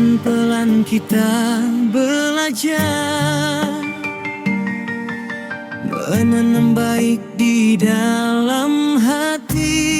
Pelan-pelan kita belajar menanam baik di dalam hati,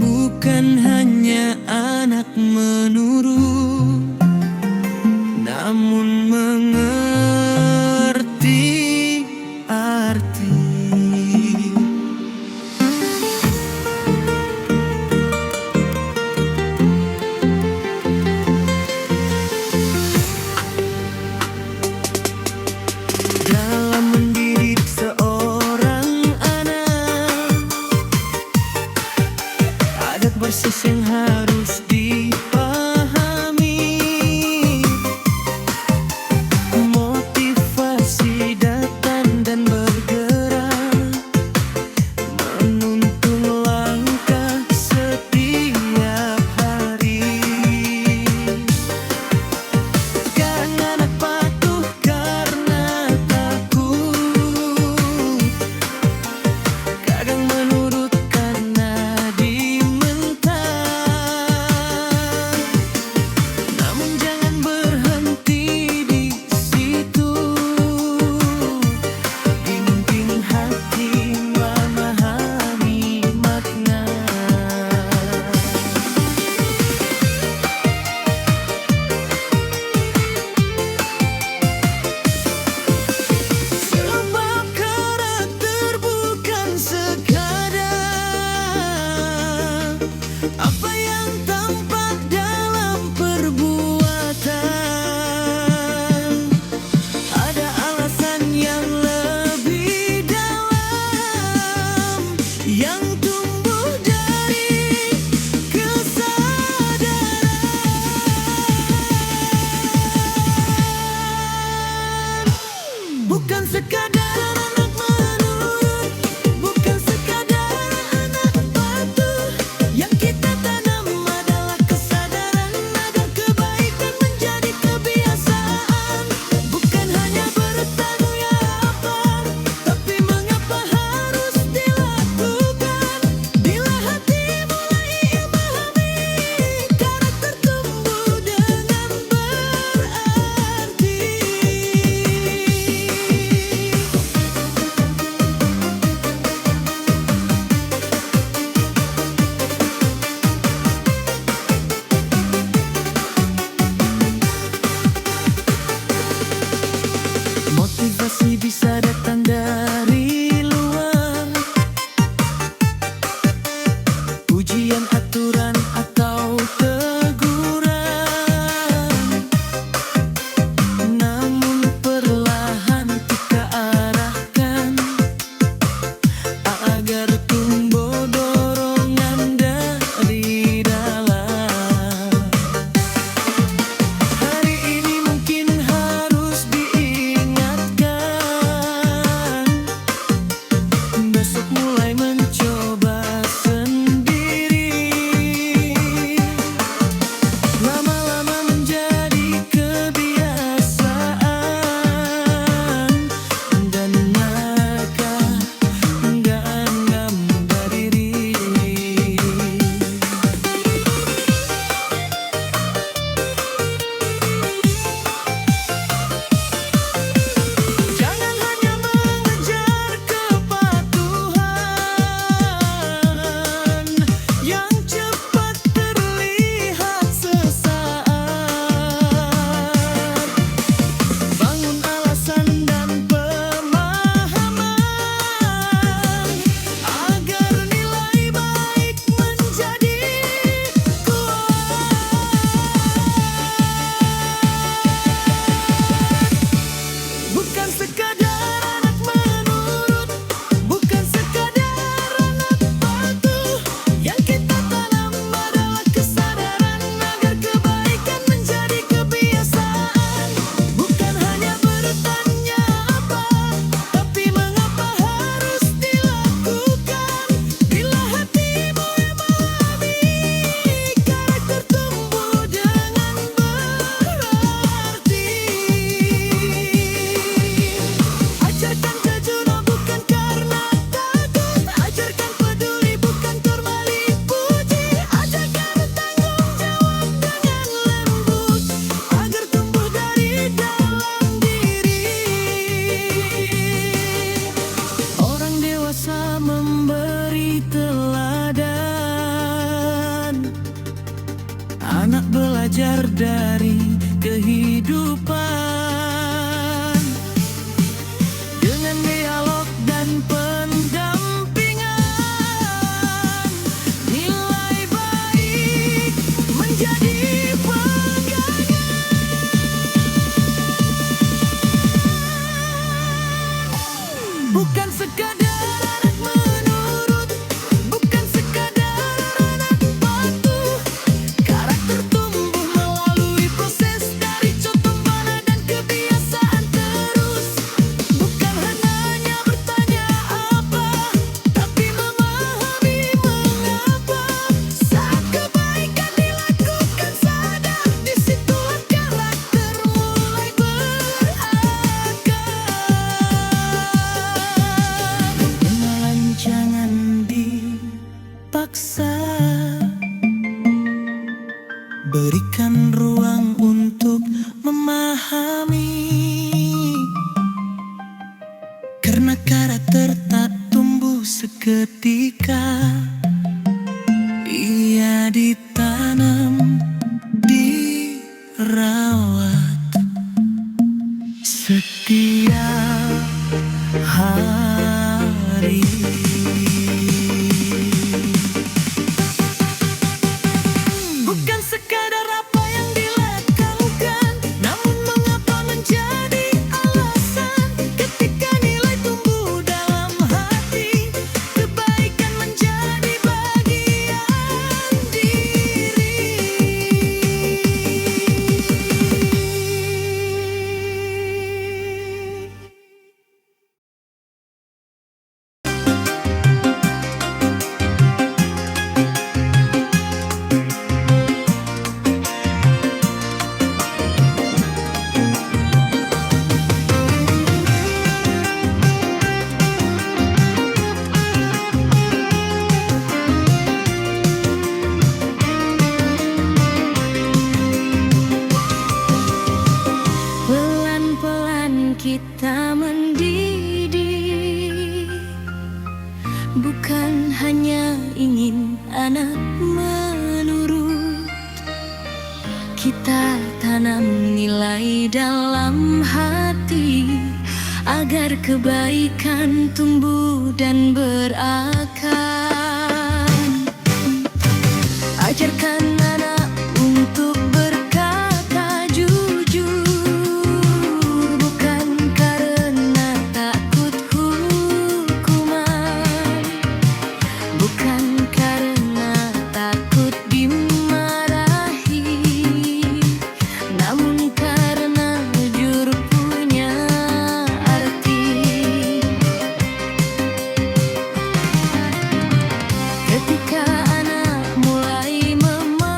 bukan hanya anak menurut, namun mengerti arti. Dalam mendidik seorang anak, adat basis yang harus dipahami. Anak belajar dari kehidupan dengan dialog dan pendampingan. Nilai baik menjadi pegangan. Bukan sekadar anak menurut, bukan sekadar anak patuh. Karakter tumbuh melalui proses dari contoh mana dan kebiasaan terus. Bukan hanya bertanya apa, tapi memahami mengapa. Saat kebaikan dilakukan sadar, disitulah karakter mulai berakar. Kenalan jangan dipaksa, berikan ruang untuk memahami. Karena karakter tak tumbuh seketika, ia ditanam, dirawat setiap hari. Bukan sekadar apa yang dilakukan, namun mengapa menjadi alasan. Ketika nilai tumbuh dalam hati, kebaikan menjadi bagian diri. Pelan-pelan kita mendidik, bukan hanya ingin anak menurut. Kita tanam nilai dalam hati, agar kebaikan tumbuh dan berakar. Ajarkan anak untuk berkata jujur, bukan karena takut hukuman, bukan karena takut dimarahi, namun karena jujur punya arti. Ketika anak mulai memahami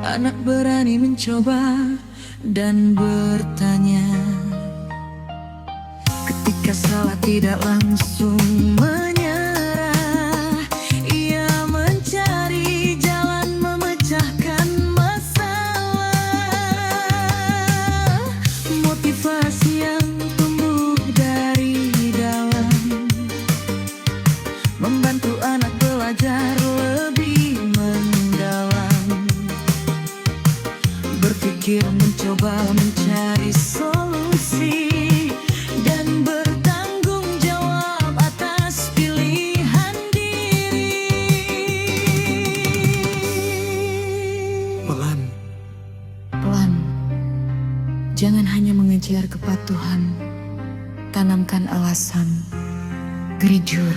Anak berani mencoba dan bertanya. Ketika salah tidak langsung menyerah, ia mencari jalan memecahkan masalah. Motivasi yang tumbuh dari dalam membantu anak belajar lebih mendalam, berpikir, mencoba, mencari solusi, dan bertanggung jawab atas pilihan diri. Pelan, Pelan, jangan hanya mengejar kepatuhan, tanamkan alasan. Grijur,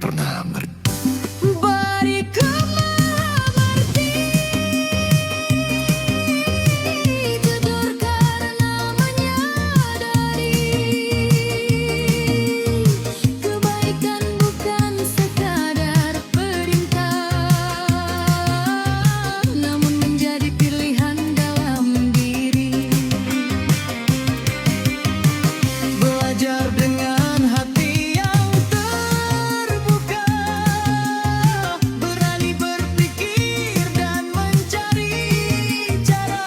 pernah ngerti. berikanlah arti, jujur karena menyadari kebaikan bukan sekadar perintah, namun menjadi pilihan dalam diri. Belajar dengan hati yang terbuka, berani berpikir dan mencari cara.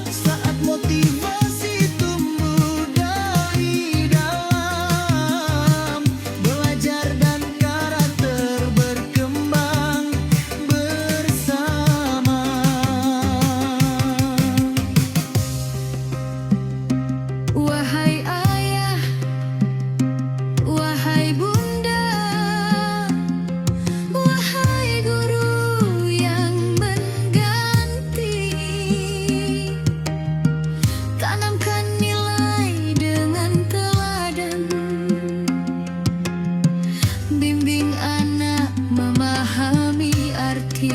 Saat motivasi tumbuh dari dalam, belajar dan karakter berkembang bersama. Wahai ayah, wahai bunda, wahai guru yang mengganti, tanamkan nilai dengan teladan, bimbing anak memahami arti.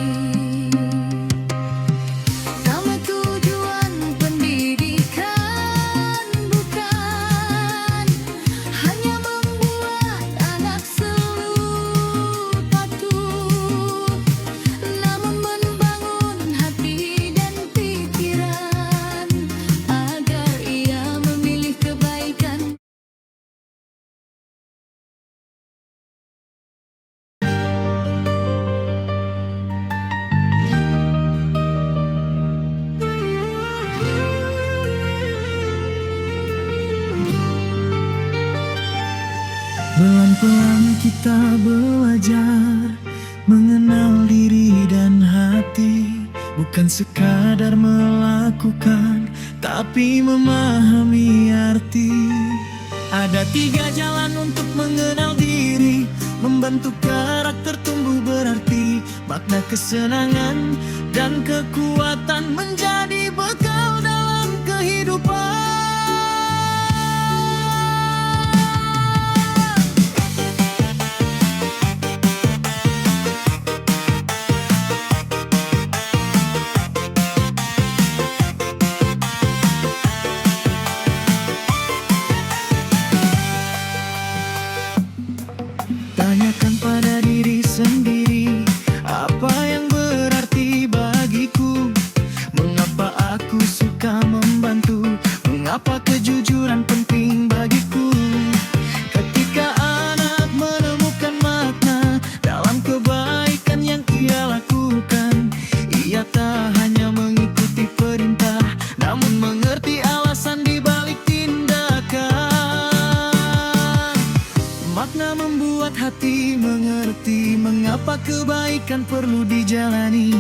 Nama tujuan pendidikan bukan hanya membuat anak selalu patuh, namun membangun hati dan pikiran agar ia memilih kebaikan. Pelan-pelan kita belajar mengenal diri dan hati, bukan sekadar melakukan, tapi memahami arti. Ada 3 jalan untuk mengenal diri, membantu karakter tumbuh berarti, makna kesenangan dan kekuatan menjadi bekal dalam kehidupan. Tanyakan pada diri sendiri, apa yang berarti bagiku? Mengapa aku suka membantu? Mengapa kejujuran penting bagiku? Ketika anak menemukan makna dalam kebaikan yang ia lakukan, ia tak hanya mengikuti perintah, namun mengerti alasan di balik tindakan. Makna membuat hati mengerti mengapa kebaikan perlu dijalani,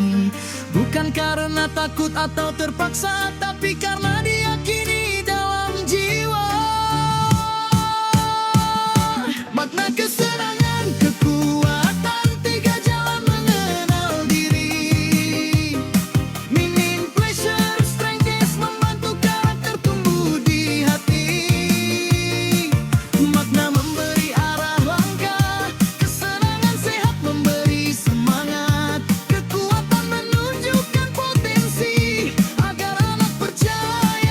bukan karena takut atau terpaksa, tapi karena diyakini dalam jiwa. Makna kesenangan, kekuatan, 3 jalan mengenal diri. Meaning, pleasure, strength membantu karakter tumbuh di hati. Makna memberi arah langkah, kesenangan sehat memberi semangat, kekuatan menunjukkan potensi agar anak percaya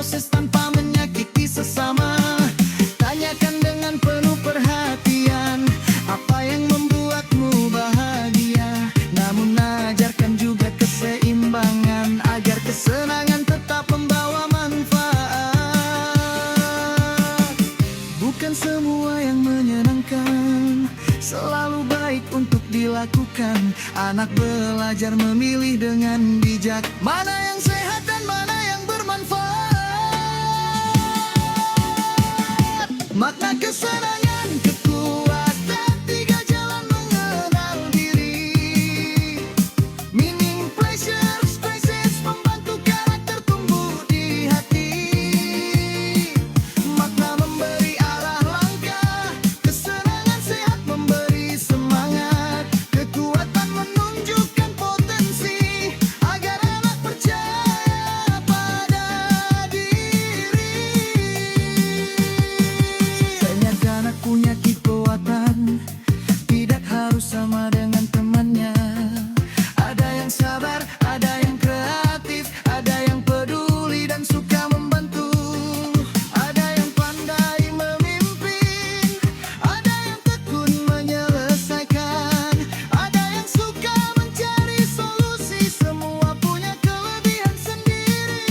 proses tanpa menyakiti sesama. Tanyakan dengan penuh perhatian apa yang membuatmu bahagia. Namun ajarkan juga keseimbangan agar kesenangan tetap membawa manfaat. Bukan semua yang menyenangkan selalu baik untuk dilakukan. Anak belajar memilih dengan bijak mana yang sehat dan mana yang bermanfaat. Makna kesenangan, kekuatan, 3 jalan mengenal diri. Meaning, pleasure, stresses, membantu karakter tumbuh di hati. Makna memberi arah langkah, kesenangan sehat memberi semangat. Kekuatan menunjukkan potensi agar anak percaya pada diri. Ternyata anak punya kekuatan, tidak harus sama dengan temannya. Ada yang sabar, ada yang kreatif, ada yang peduli dan suka membantu. Ada yang pandai memimpin, ada yang tekun menyelesaikan, ada yang suka mencari solusi. Semua punya kelebihan sendiri.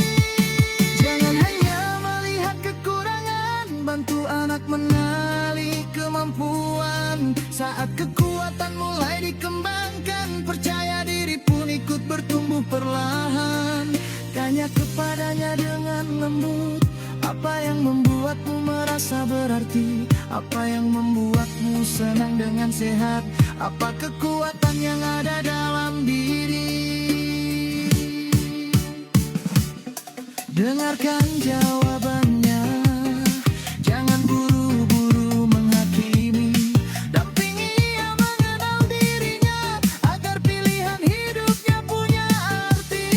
Jangan hanya melihat kekurangan, bantu anak mengenali kemampuan. Saat kekuatan mulai dikembangkan, percaya diri pun ikut bertumbuh perlahan. Tanya kepadanya dengan lembut, apa yang membuatmu merasa berarti? Apa yang membuatmu senang dengan sehat? Apa kekuatan yang ada dalam diri? Dengarkan jawabannya, jangan buru-buru menghakimi. Dampingi ia mengenal dirinya, agar pilihan hidupnya punya arti.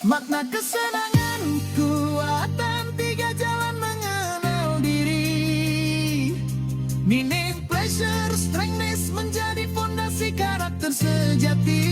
Makna kesenangan, kekuatan, 3 jalan mengenal diri. Meaning, pleasure, strengthness menjadi fondasi karakter sejati.